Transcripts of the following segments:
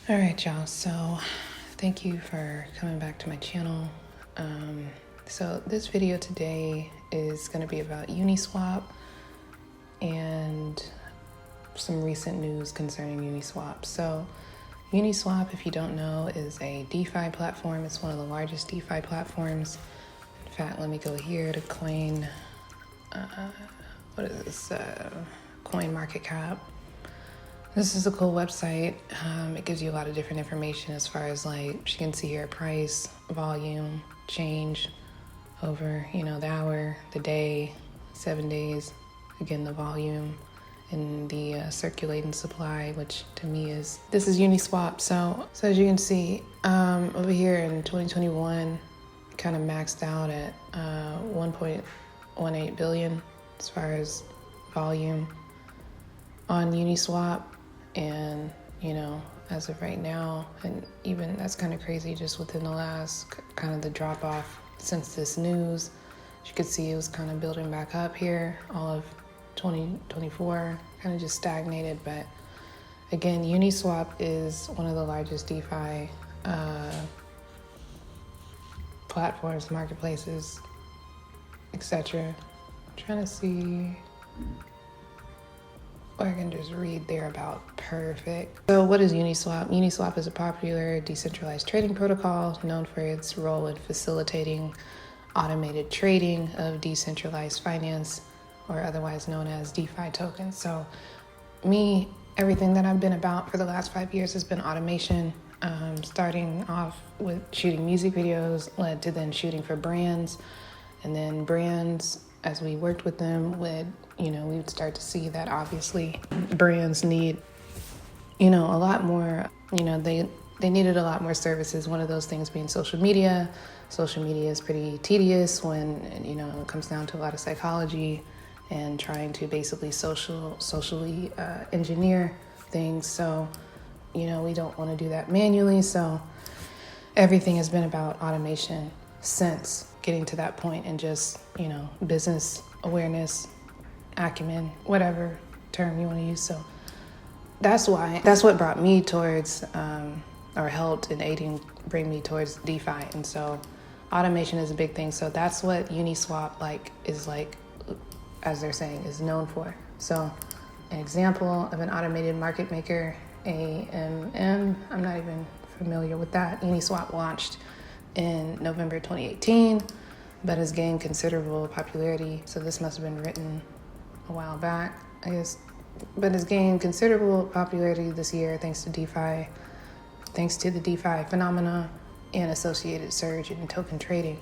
All right, y'all. So thank you for coming back to my channel. So this video today is going to be about Uniswap and some recent news concerning Uniswap. So Uniswap, if you don't know, is a DeFi platform. It's one of the largest DeFi platforms. In fact, let me go here to Coin, Coin Market Cap. This is a cool website. It gives you a lot of different information as far as like, you can see here, price, volume, change over, the hour, the day, 7 days, again, the volume and the circulating supply, which to me this is Uniswap. So as you can see, over here in 2021, kind of maxed out at 1.18 billion as far as volume on Uniswap. And, as of right now, and even that's kind of crazy just within the last kind of the drop off since this news, as you can see, it was kind of building back up here all of 2024, kind of just stagnated. But again, Uniswap is one of the largest DeFi platforms, marketplaces, etc. I'm trying to see. Or I can just read there about perfect. So what is Uniswap? Uniswap is a popular decentralized trading protocol known for its role in facilitating automated trading of decentralized finance, or otherwise known as DeFi tokens. So everything that I've been about for the last 5 years has been automation, starting off with shooting music videos, led to then shooting for brands, and then brands, as we worked with them, we would start to see that obviously brands need, a lot more, they needed a lot more services. One of those things being social media. Social media is pretty tedious when, it comes down to a lot of psychology and trying to basically socially engineer things. So, we don't want to do that manually. So everything has been about automation since getting to that point, and just, business awareness, acumen, whatever term you want to use. So that's what brought me towards, or helped in bring me towards DeFi. And so automation is a big thing. So that's what Uniswap is as they're saying, is known for. So an example of an automated market maker, AMM, I'm not even familiar with that. Uniswap launched in November 2018, but has gained considerable popularity. So this must have been written a while back, I guess, but has gained considerable popularity this year thanks to the DeFi phenomena and associated surge in token trading.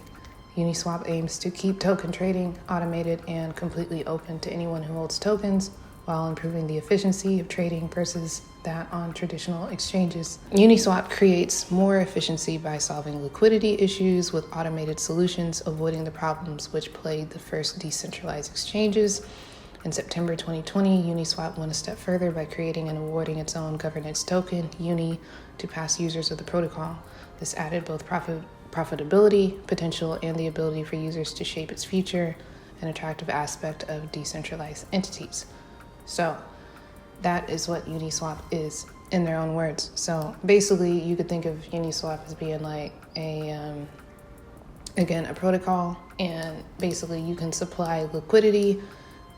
Uniswap aims to keep token trading automated and completely open to anyone who holds tokens, while improving the efficiency of trading versus that on traditional exchanges. Uniswap creates more efficiency by solving liquidity issues with automated solutions, avoiding the problems which plagued the first decentralized exchanges. In September 2020, Uniswap went a step further by creating and awarding its own governance token, Uni, to past users of the protocol. This added both profitability potential and the ability for users to shape its future, an attractive aspect of decentralized entities. So that is what Uniswap is in their own words. So basically you could think of Uniswap as being like a protocol, and basically you can supply liquidity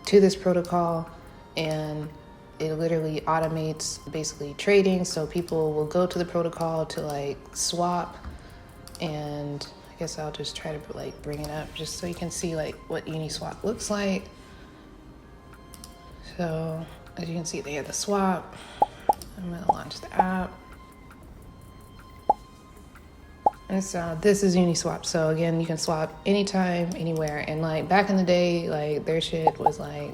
to this protocol, and it literally automates basically trading. So people will go to the protocol to swap, and I guess I'll just try to bring it up just so you can see what Uniswap looks like. So as you can see, they have the swap. I'm gonna launch the app. And so this is Uniswap. So again, you can swap anytime, anywhere. And back in the day, their shit was it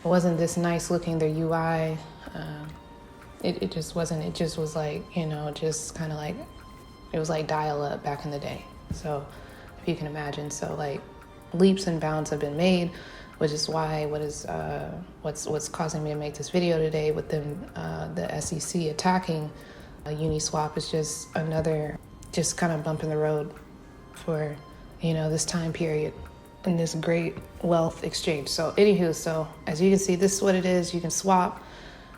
wasn't this nice looking, their UI. It just wasn't, it just was just kind of it was dial up back in the day. So if you can imagine, so leaps and bounds have been made, which is why what's causing me to make this video today with them, the SEC attacking Uniswap, is just another kind of bump in the road for this time period in this great wealth exchange. So anywho, so as you can see, this is what it is. You can swap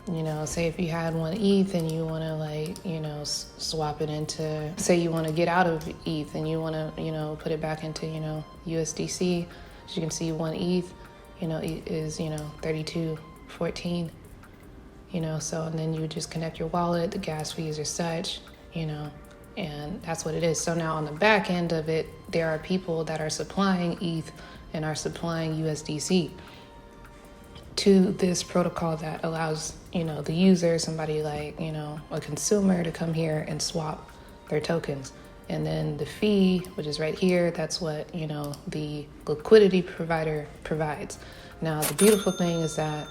You know, say if you had 1 ETH and you want to like, you know, swap it into, say you want to get out of ETH and you want to, you know, put it back into, you know, USDC. As you can see, 1 ETH, you know, is, you know, 32.14, you know, so, and then you would just connect your wallet, the gas fees are such, you know, and that's what it is. So now on the back end of it, there are people that are supplying ETH and are supplying USDC to this protocol that allows, you know, the user, somebody like, you know, a consumer, to come here and swap their tokens. And then the fee, which is right here, that's what, you know, the liquidity provider provides. Now, the beautiful thing is that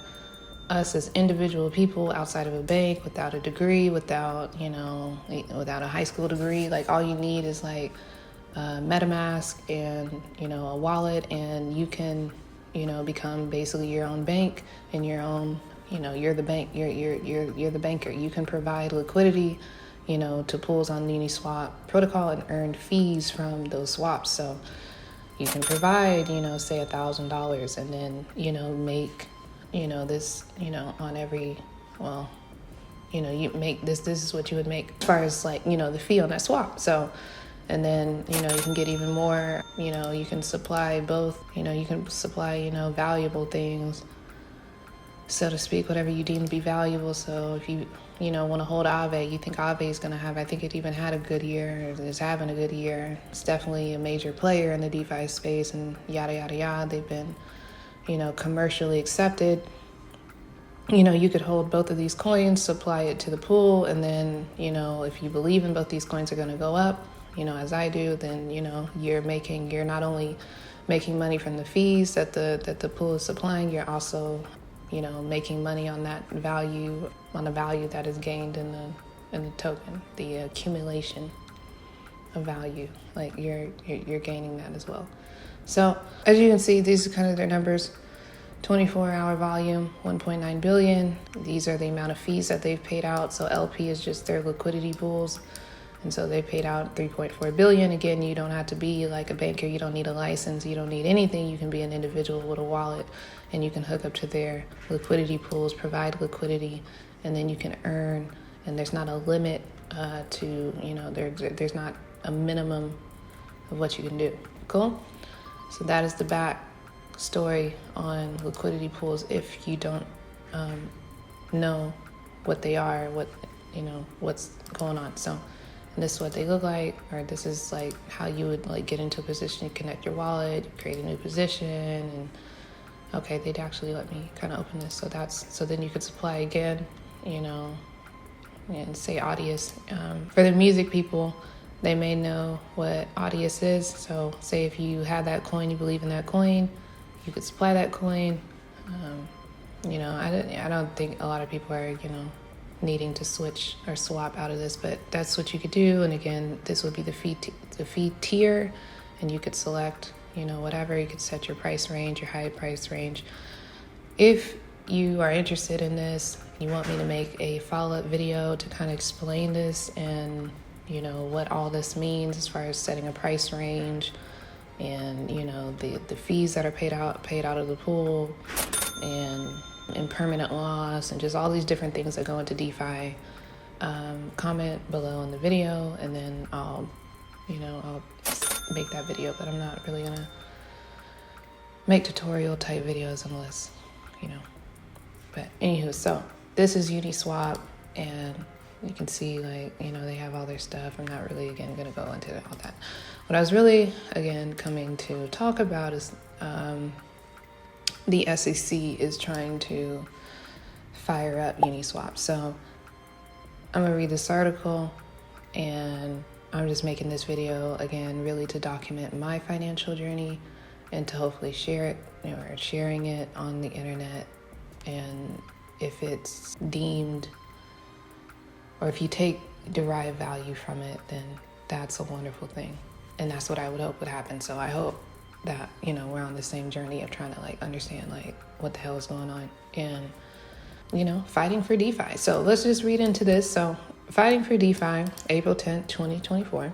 us as individual people outside of a bank, without a degree, without, you know, without a high school degree, like all you need is like MetaMask and, you know, a wallet, and you can, you know, become basically your own bank and your own, you know, you're the bank, you're the banker. You can provide liquidity, you know, to pools on the Uniswap protocol and earn fees from those swaps. So you can provide, you know, say $1,000 and then, you know, make, you know, this, you know, on every, well, you know, you make this is what you would make as far as like, you know, the fee on that swap. So, and then, you know, you can get even more, you know, you can supply both, you know, you can supply, you know, valuable things, so to speak, whatever you deem to be valuable. So if you know, want to hold Aave, you think Aave is going to have, I think it even had a good year, is having a good year. It's definitely a major player in the DeFi space and yada, yada, yada. They've been, you know, commercially accepted. You know, you could hold both of these coins, supply it to the pool, and then, you know, if you believe in both these coins are going to go up, you know, as I do, then, you know, you're not only making money from the fees that the pool is supplying, you're also, you know, making money on that value, on the value that is gained in the token, the accumulation of value. Like you're gaining that as well. So as you can see, these are kind of their numbers. 24-hour volume, 1.9 billion. These are the amount of fees that they've paid out. So LP is just their liquidity pools. And so they paid out 3.4 billion. Again, you don't have to be like a banker. You don't need a license. You don't need anything. You can be an individual with a wallet and you can hook up to their liquidity pools, provide liquidity, and then you can earn. And there's not a limit to, you know, there's not a minimum of what you can do. Cool? So that is the back story on liquidity pools. If you don't know what they are, what, you know, what's going on. So, and this is what they look like, or this is like how you would like get into a position, you connect your wallet, you create a new position, and okay, they'd actually let me kind of open this. So then you could supply again, you know, and say Audius. For the music people, they may know what Audius is. So say if you have that coin, you believe in that coin, you could supply that coin. You know, I don't think a lot of people are, you know, needing to switch or swap out of this, but that's what you could do. And again, this would be the fee tier, and you could select, you know, whatever. You could set your price range, your high price range. If you are interested in this, you want me to make a follow-up video to kind of explain this and, you know, what all this means as far as setting a price range and, you know, the fees that are paid out of the pool and impermanent loss and just all these different things that go into DeFi, comment below in the video, and then I'll make that video. But I'm not really gonna make tutorial type videos unless, you know. But anywho, so this is Uniswap, and you can see, like, you know, they have all their stuff. I'm not really, again, gonna go into all that. What I was really, again, coming to talk about is the SEC is trying to fire up Uniswap. So I'm gonna read this article, and I'm just making this video, again, really to document my financial journey and to hopefully share it, you know, or sharing it on the internet. And if it's deemed, or if you derive value from it, then that's a wonderful thing. And that's what I would hope would happen. So I hope that, you know, we're on the same journey of trying to like understand like what the hell is going on and, you know, fighting for DeFi. So let's just read into this. So fighting for DeFi, April 10th, 2024.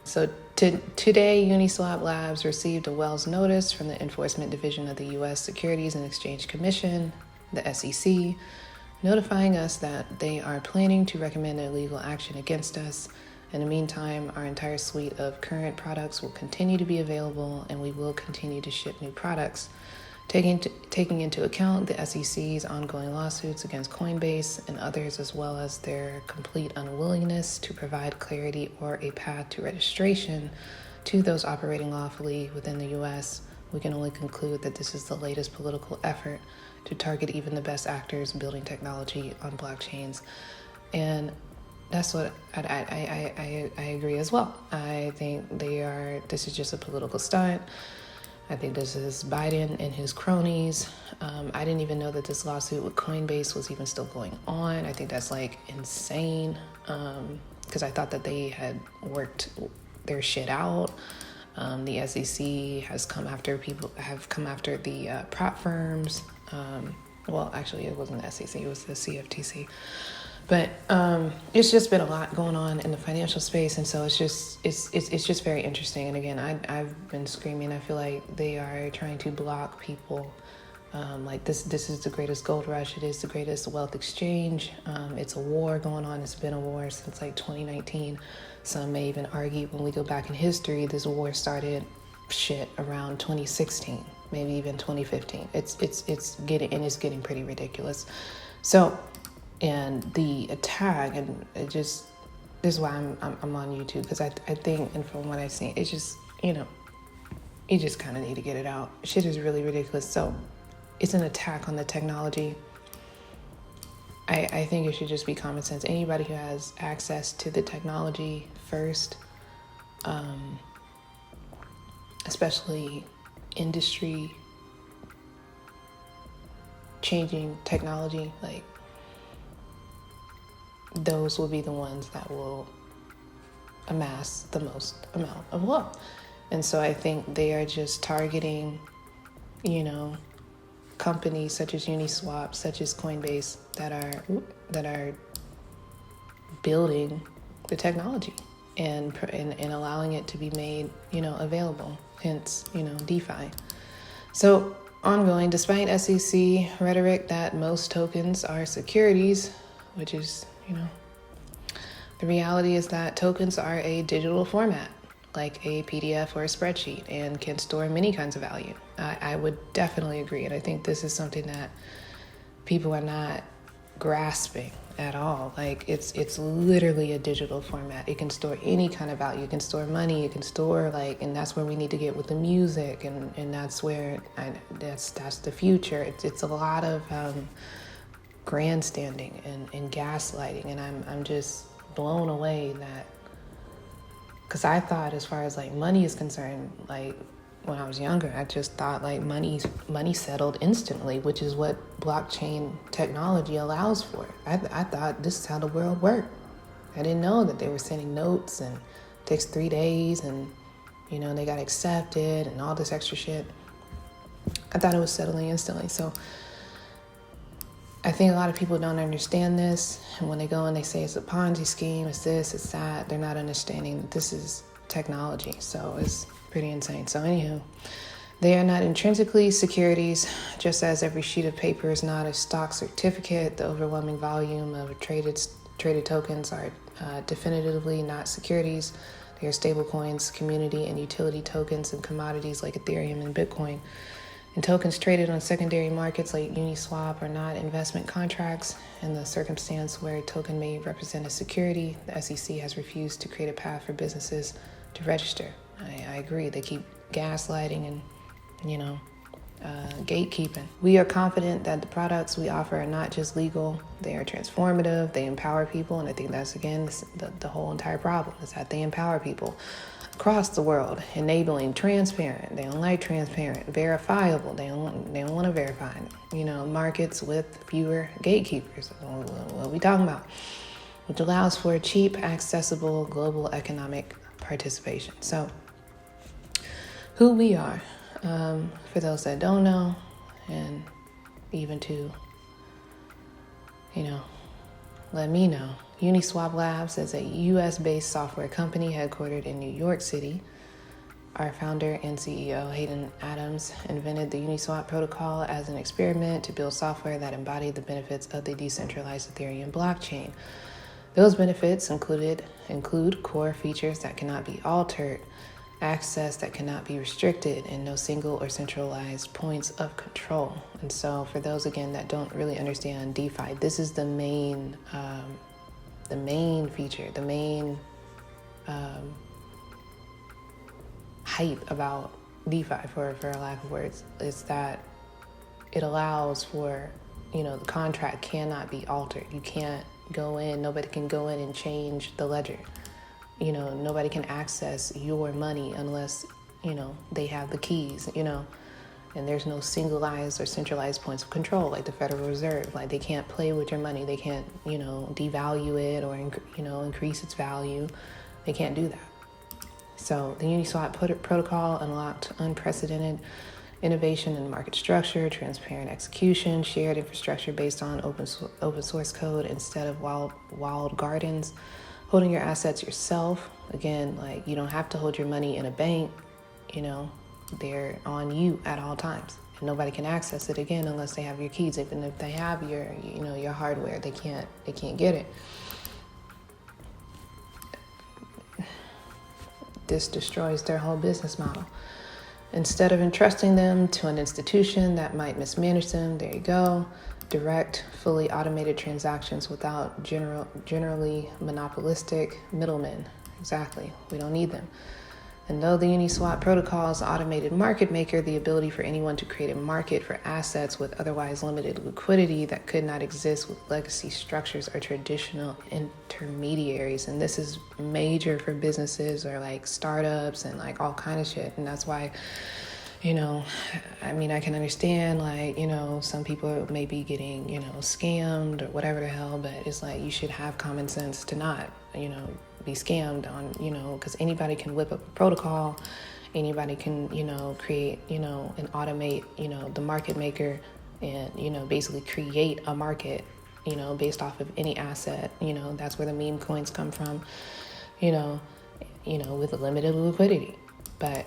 So today, Uniswap Labs received a Wells notice from the Enforcement Division of the U.S. Securities and Exchange Commission, the SEC, notifying us that they are planning to recommend a legal action against us. In the meantime, our entire suite of current products will continue to be available, and we will continue to ship new products. Taking into account the SEC's ongoing lawsuits against Coinbase and others, as well as their complete unwillingness to provide clarity or a path to registration to those operating lawfully within the U.S., we can only conclude that this is the latest political effort to target even the best actors building technology on blockchains. And that's what I agree as well. I think this is just a political stunt. I think this is Biden and his cronies. I didn't even know that this lawsuit with Coinbase was even still going on. I think that's like insane, because I thought that they had worked their shit out. The SEC has come after the prop firms. Well, actually, it wasn't the SEC, it was the CFTC. But it's just been a lot going on in the financial space, and so it's just very interesting. And again, I've been screaming. I feel like they are trying to block people. Like this is the greatest gold rush. It is the greatest wealth exchange. It's a war going on. It's been a war since like 2019. Some may even argue when we go back in history, this war started around 2016, maybe even 2015. It's getting pretty ridiculous. So. And the attack, and this is why I'm on YouTube, because I think, and from what I've seen, it's just, you just kind of need to get it out. Shit is really ridiculous. So it's an attack on the technology. I think it should just be common sense. Anybody who has access to the technology first, especially industry changing technology, like, those will be the ones that will amass the most amount of wealth. And so I think they are just targeting, companies such as Uniswap, such as Coinbase, that are building the technology and allowing it to be made, available. Hence, DeFi. So ongoing, despite SEC rhetoric that most tokens are securities, which is, the reality is that tokens are a digital format, like a PDF or a spreadsheet, and can store many kinds of value. I would definitely agree, and I think this is something that people are not grasping at all. Like, it's literally a digital format. It can store any kind of value. It can store money. It can store, and that's where we need to get with the music, and that's where that's the future. It's a lot of grandstanding and gaslighting, and I'm just blown away that, because I thought, as far as money is concerned, when I was younger, I just thought money settled instantly, which is what blockchain technology allows for. I thought this is how the world worked. I didn't know that they were sending notes and it takes 3 days and they got accepted and all this extra shit. I thought it was settling instantly. So I think a lot of people don't understand this, and when they go and they say it's a Ponzi scheme, it's this, it's that, they're not understanding that this is technology. So it's pretty insane. So anywho, they are not intrinsically securities, just as every sheet of paper is not a stock certificate. The overwhelming volume of traded tokens are definitively not securities. They are stable coins, community and utility tokens, and commodities like Ethereum and Bitcoin. And tokens traded on secondary markets like Uniswap are not investment contracts. In the circumstance where a token may represent a security, the SEC has refused to create a path for businesses to register. I agree. They keep gaslighting and, gatekeeping. We are confident that the products we offer are not just legal, they are transformative, they empower people. And I think that's, again, the whole entire problem, is that they empower people across the world, enabling transparent. They don't like transparent, verifiable. They don't want to verify. Markets with fewer gatekeepers. What are we talking about? Which allows for cheap, accessible global economic participation. So, who we are, for those that don't know, and even to, let me know. Uniswap Labs is a U.S.-based software company headquartered in New York City. Our founder and CEO, Hayden Adams, invented the Uniswap protocol as an experiment to build software that embodied the benefits of the decentralized Ethereum blockchain. Those benefits include core features that cannot be altered, access that cannot be restricted, and no single or centralized points of control. And so for those, again, that don't really understand DeFi, this is the main feature, the main hype about DeFi, for a lack of words, is that it allows for, the contract cannot be altered. You can't go in, nobody can go in and change the ledger. Nobody can access your money unless, they have the keys, and there's no singleized or centralized points of control like the Federal Reserve. Like, they can't play with your money. They can't, devalue it or, increase its value. They can't do that. So the Uniswap protocol unlocked unprecedented innovation in market structure, transparent execution, shared infrastructure based on open source code instead of walled gardens, holding your assets yourself. Again, like, you don't have to hold your money in a bank, they're on you at all times. And nobody can access it, again, unless they have your keys. Even if they have your hardware, they can't get it. This destroys their whole business model. Instead of entrusting them to an institution that might mismanage them, there you go. Direct, fully automated transactions without generally monopolistic middlemen. Exactly. We don't need them. And though the Uniswap protocol is an automated market maker, the ability for anyone to create a market for assets with otherwise limited liquidity that could not exist with legacy structures or traditional intermediaries. And this is major for businesses or like startups and like all kind of shit. And that's why, I can understand, like, some people may be getting, scammed or whatever the hell, but it's like you should have common sense to not, be scammed on, because anybody can whip up a protocol, anybody can, create, and automate, the market maker and, basically create a market, based off of any asset. That's where the meme coins come from, with limited liquidity. But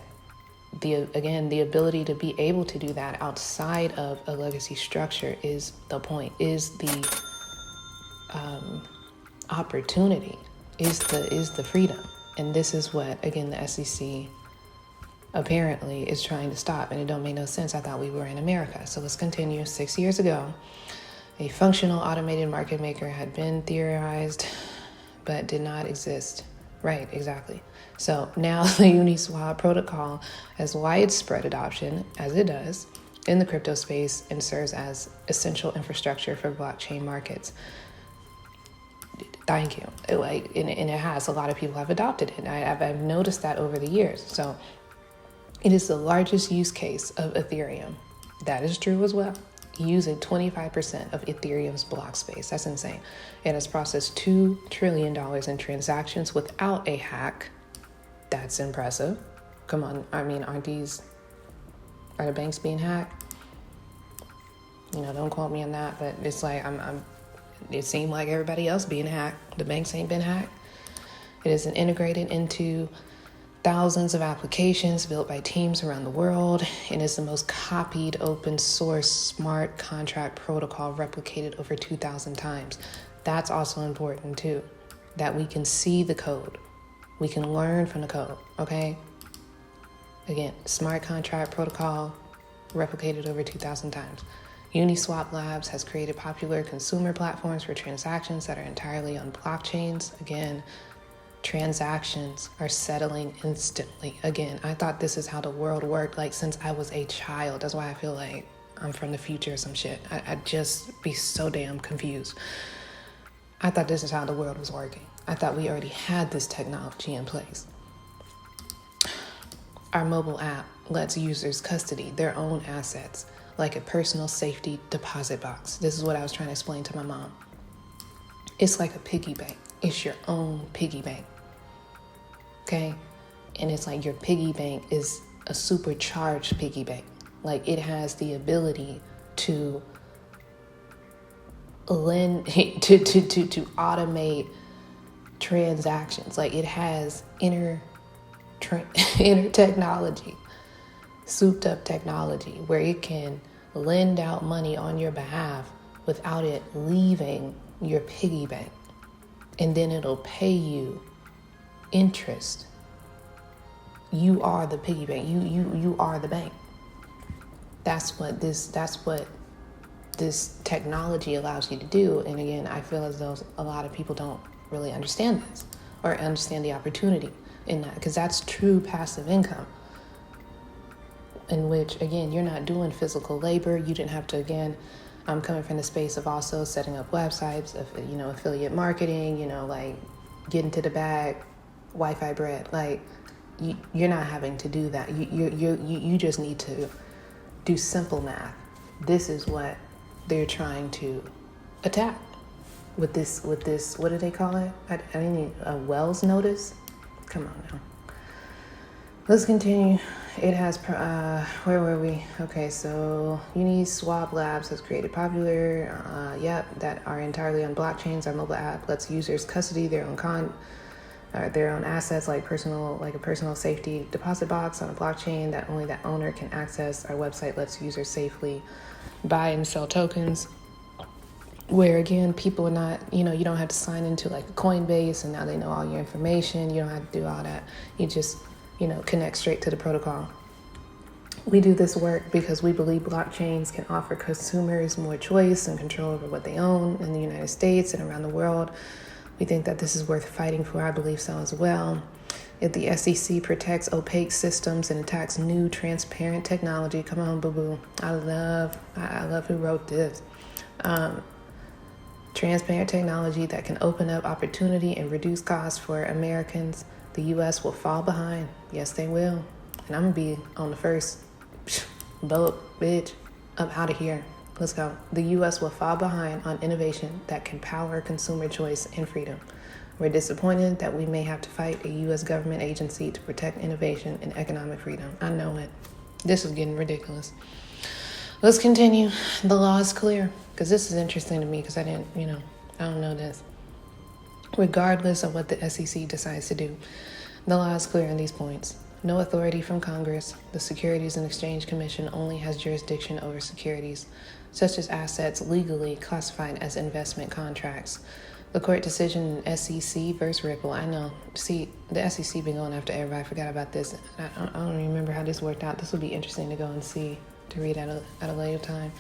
the ability to be able to do that outside of a legacy structure is the point, is the opportunity, is the freedom. And this is what, again, the SEC apparently is trying to stop. And it don't make no sense. I thought we were in America. So let's continue. 6 years ago, a functional automated market maker had been theorized but did not exist. Right, exactly. So now the Uniswap protocol has widespread adoption, as it does, in the crypto space and serves as essential infrastructure for blockchain markets. Thank you. And it has. A lot of people have adopted it. And I've noticed that over the years. So it is the largest use case of Ethereum. That is true as well. Using 25% of Ethereum's block space. That's insane. It has processed $2 trillion in transactions without a hack. That's impressive. Come on. Are the banks being hacked? Don't quote me on that, but it's like it seemed like everybody else being hacked. The banks ain't been hacked. It is integrated into thousands of applications built by teams around the world, and is the most copied open source smart contract protocol replicated over 2,000 times. That's also important too, that we can see the code. We can learn from the code, okay? Again, smart contract protocol replicated over 2,000 times. Uniswap Labs has created popular consumer platforms for transactions that are entirely on blockchains. Again, transactions are settling instantly. Again, I thought this is how the world worked, like, since I was a child. That's why I feel like I'm from the future or some shit. I'd just be so damn confused. I thought this is how the world was working. I thought we already had this technology in place. Our mobile app lets users custody their own assets like a personal safety deposit box. This is what I was trying to explain to my mom. It's like a piggy bank. It's your own piggy bank. Okay? And it's like your piggy bank is a supercharged piggy bank. Like, it has the ability to lend to automate transactions. Like, it has inner inner technology, souped up technology, where it can lend out money on your behalf without it leaving your piggy bank. And then it'll pay you interest. You are the piggy bank. You are the bank. That's what this technology allows you to do. And again, I feel as though a lot of people don't really understand this or understand the opportunity in that, because that's true passive income, in which, again, you're not doing physical labor. You didn't have to, again, I'm coming from the space of also setting up websites, of, affiliate marketing, like getting to the bag, Wi-Fi bread. Like, you're not having to do that. You just need to do simple math. This is what they're trying to attack with this, what do they call it? I didn't need a Wells notice. Come on now. Let's continue. It has, where were we? Okay, so Uniswap Labs has created popular, that are entirely on blockchains. Our mobile app lets users custody their own assets, like a personal safety deposit box on a blockchain that only that owner can access. Our website lets users safely buy and sell tokens, where again, people are not, you don't have to sign into like a Coinbase and now they know all your information. You don't have to do all that. You just, connect straight to the protocol. We do this work because we believe blockchains can offer consumers more choice and control over what they own in the United States and around the world. We think that this is worth fighting for. I believe so as well. If the SEC protects opaque systems and attacks new transparent technology, come on, boo-boo. I love who wrote this. Transparent technology that can open up opportunity and reduce costs for Americans, the U.S. will fall behind. Yes, they will. And I'm going to be on the first boat, bitch. I'm out of here. Let's go. The U.S. will fall behind on innovation that can power consumer choice and freedom. We're disappointed that we may have to fight a U.S. government agency to protect innovation and economic freedom. I know it. This is getting ridiculous. Let's continue. The law is clear, because this is interesting to me, because I don't know this. Regardless of what the SEC decides to do, the law is clear on these points. No authority from Congress. The Securities and Exchange Commission only has jurisdiction over securities, such as assets legally classified as investment contracts. The court decision in SEC versus Ripple. I know. See, the SEC been going after everybody. I forgot about this. I don't remember how this worked out. This would be interesting to go and see, to read at a later time.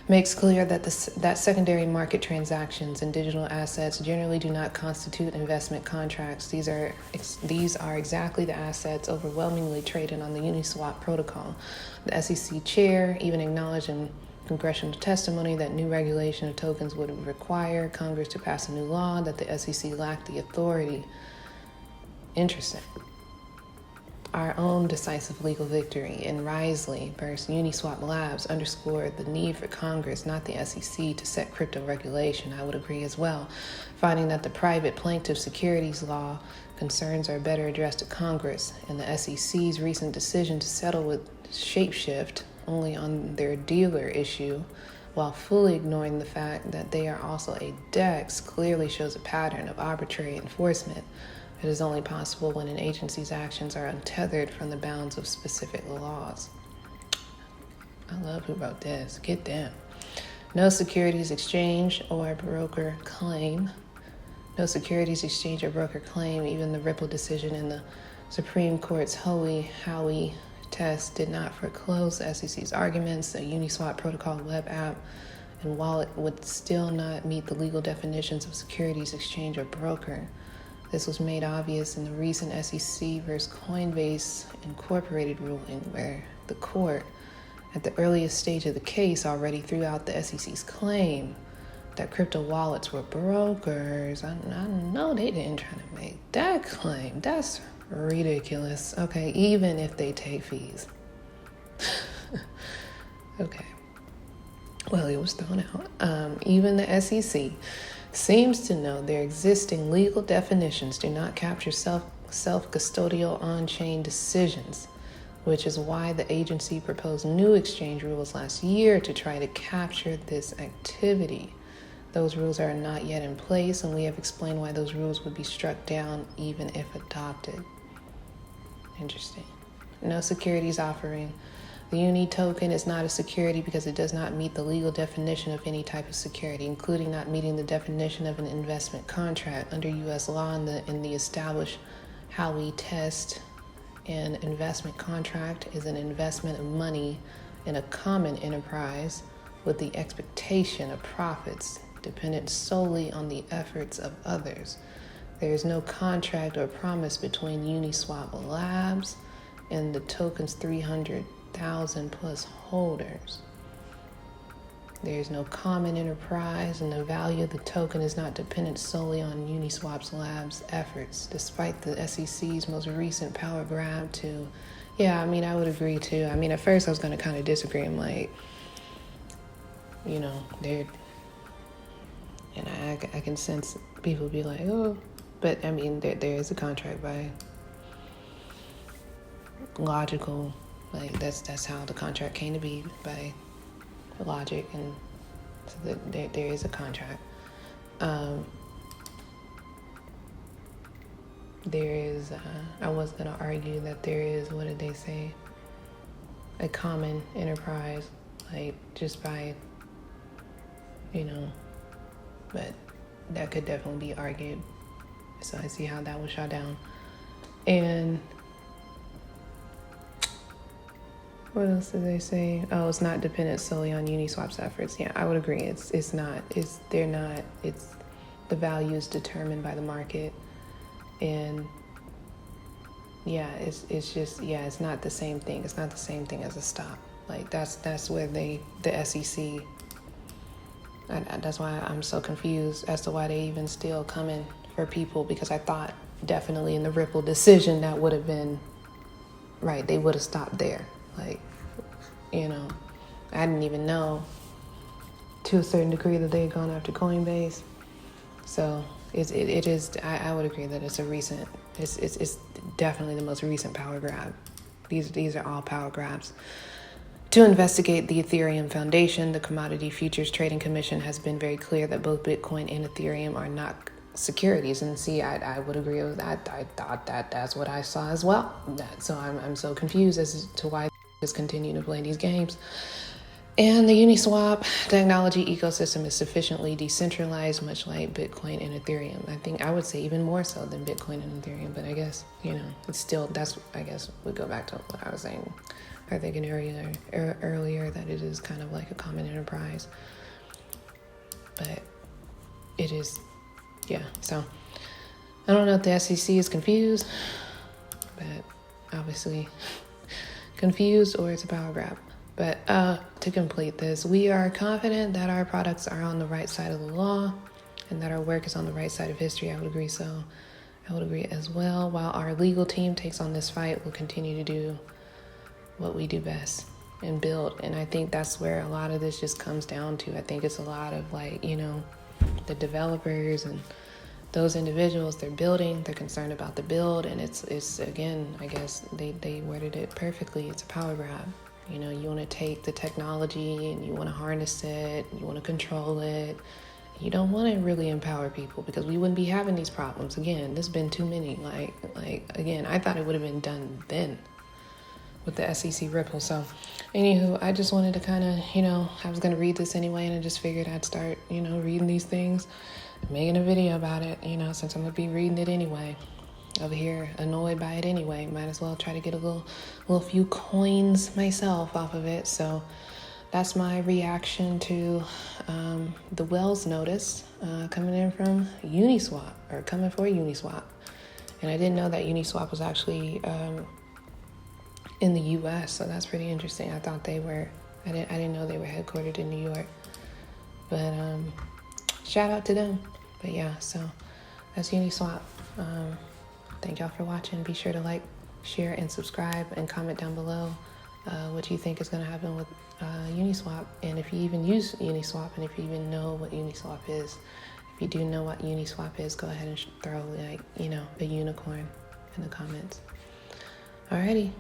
Makes clear that that secondary market transactions and digital assets generally do not constitute investment contracts. These are exactly the assets overwhelmingly traded on the Uniswap protocol. The SEC chair even acknowledged in congressional testimony that new regulation of tokens would require Congress to pass a new law, that the SEC lacked the authority. Interesting. Our own decisive legal victory in Risley versus Uniswap Labs underscored the need for Congress, not the SEC, to set crypto regulation. I would agree as well, finding that the private plaintiff securities law concerns are better addressed to Congress, and the SEC's recent decision to settle with Shapeshift only on their dealer issue, while fully ignoring the fact that they are also a DEX, clearly shows a pattern of arbitrary enforcement. It is only possible when an agency's actions are untethered from the bounds of specific laws. I love who wrote this. Get them. No securities exchange or broker claim. No securities exchange or broker claim. Even the Ripple decision in the Supreme Court's Howey test did not foreclose the SEC's arguments. The Uniswap protocol web app and wallet would still not meet the legal definitions of securities exchange or broker. This was made obvious in the recent SEC versus Coinbase Incorporated ruling, where the court, at the earliest stage of the case, already threw out the SEC's claim that crypto wallets were brokers. I know they didn't try to make that claim. That's ridiculous. Okay, even if they take fees. Okay. Well, it was thrown out. Even the SEC seems to know their existing legal definitions do not capture self-custodial on-chain decisions, which is why the agency proposed new exchange rules last year to try to capture this activity. Those rules are not yet in place, and we have explained why those rules would be struck down even if adopted. Interesting. No securities offering. The Uni token is not a security because it does not meet the legal definition of any type of security, including not meeting the definition of an investment contract under U.S. law in the established how we test an investment contract is an investment of money in a common enterprise with the expectation of profits dependent solely on the efforts of others. There is no contract or promise between Uniswap Labs and the token's 300,000 plus holders. There is no common enterprise, and the value of the token is not dependent solely on Uniswap Labs' efforts, despite the SEC's most recent power grab to, I would agree too. At first I was going to kind of disagree. I'm like, they're, and I can sense people be like, oh, but there is a contract by logical, like that's how the contract came to be, by logic, and so that there is a contract. There is, I was going to argue that there is, what did they say? A common enterprise, like just by, but that could definitely be argued. So I see how that was shot down. And what else did they say? Oh, it's not dependent solely on Uniswap's efforts. Yeah, I would agree. It's not. They're not. It's the value is determined by the market, and it's just it's not the same thing. It's not the same thing as a stock. Like that's where the SEC. That's why I'm so confused as to why they even still coming for people, because I thought definitely in the Ripple decision that would have been right. They would have stopped there. Like, I didn't even know to a certain degree that they had gone after Coinbase. So it is. I would agree that it's a recent. It's definitely the most recent power grab. These are all power grabs. To investigate the Ethereum Foundation, the Commodity Futures Trading Commission has been very clear that both Bitcoin and Ethereum are not securities. And see, I would agree with that. I thought that's what I saw as well. So I'm so confused as to why just continue to play these games. And the Uniswap technology ecosystem is sufficiently decentralized, much like Bitcoin and Ethereum. I think I would say even more so than Bitcoin and Ethereum, but I guess, it's still, that's, I guess we go back to what I was saying, I think earlier that it is kind of like a common enterprise. But it is, so I don't know if the SEC is confused, but obviously confused or it's a power grab. But to complete this, we are confident that our products are on the right side of the law and that our work is on the right side of history. I would agree as well. While our legal team takes on this fight, we'll continue to do what we do best and build. And I think that's where a lot of this just comes down to. I think it's a lot of the developers and those individuals, they're building, they're concerned about the build, and it's again, I guess they worded it perfectly. It's a power grab. You want to take the technology and you want to harness it, you want to control it. You don't want to really empower people because we wouldn't be having these problems. Again, there's been too many. Again, I thought it would have been done then with the SEC Ripple. So anywho, I just wanted to kind of, I was going to read this anyway, and I just figured I'd start, reading these things, making a video about it, since I'm going to be reading it anyway. Over here, annoyed by it anyway. Might as well try to get a little few coins myself off of it. So that's my reaction to the Wells notice coming in from Uniswap, or coming for Uniswap. And I didn't know that Uniswap was actually in the U.S., so that's pretty interesting. I thought they were, I didn't know they were headquartered in New York. But shout out to them. But so that's Uniswap. Thank y'all for watching. Be sure to like, share, and subscribe, and comment down below what you think is going to happen with Uniswap, and if you even use Uniswap, and if you even know what Uniswap is. If you do know what Uniswap is, go ahead and throw a unicorn in the comments. Alrighty.